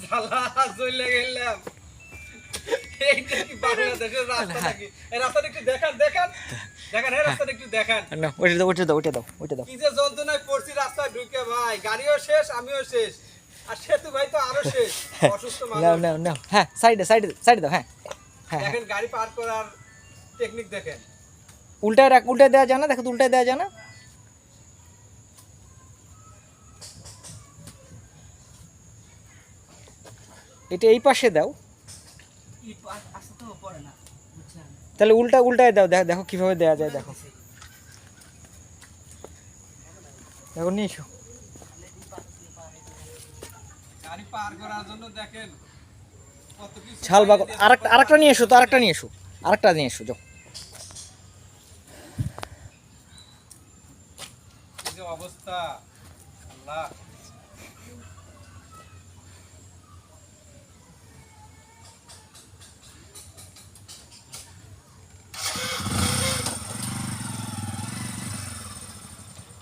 শালা চলে গেলাম। এইটা কি বাংলাদেশের রাস্তা নাকি? এই রাস্তাটা একটু দেখান দেখান দেখেন, এই রাস্তাটা একটু দেখান। না ওইটা দাও। কি যে যন্ত্রণায় পড়ছি রাস্তায় ঢুকে ভাই, গাড়িও শেষ আমিও শেষ, আর সেতু ভাই তো আরো শেষ। অসুস্থ নাও মানুষ। নাও হ্যাঁ, সাইডে দাও। হ্যাঁ হ্যাঁ দেখেন গাড়ি পার করার টেকনিক দেখেন। উল্টায় দেওয়া যায় না, দেখো তো উল্টায় দেওয়া যায় না। এটা এই পাশে দাও, তাহলে উল্টায় দাও, দেখো কিভাবে দেওয়া যায়। দেখো নিয়ে এসো। গাড়ি পার করার জন্য দেখেন কত কিছু। ছাল বাগল আরেকটা নিয়ে এসো, আরেকটা নিয়ে এসো যাও। এই যে অবস্থা, আল্লাহ।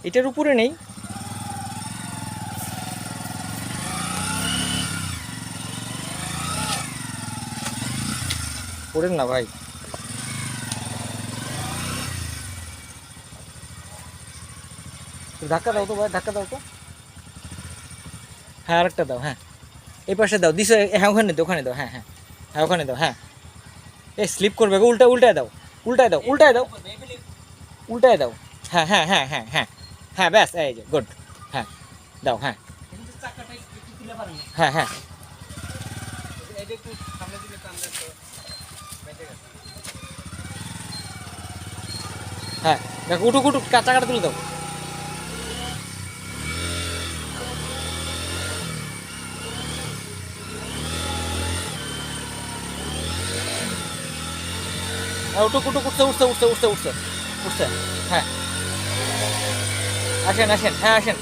এটার উপরে নেই, পড়েন না ভাই। ধাক্কা দাও তো ভাই, ধাক্কা দাও তো। হ্যাঁ আরেকটা দাও। হ্যাঁ এই পাশে দাও, দিছো। হ্যাঁ ওখানে দাও। হ্যাঁ হ্যাঁ হ্যাঁ ওখানে দাও। হ্যাঁ এই স্লিপ করবে গো, উল্টায় দাও। হ্যাঁ হ্যাঁ হ্যাঁ হ্যাঁ হ্যাঁ হ্যাঁ ব্যাস, এই যে গুড। হ্যাঁ দাও। হ্যাঁ হ্যাঁ হ্যাঁ এইটা একটু সামনের দিকে টান দেন তো। বেঁচে গেছে। হ্যাঁ দেখো, উঠুক চাকাটা তুলে দাও। উঠুক উঠছে। হ্যাঁ আসেন। হ্যাঁ আসেন।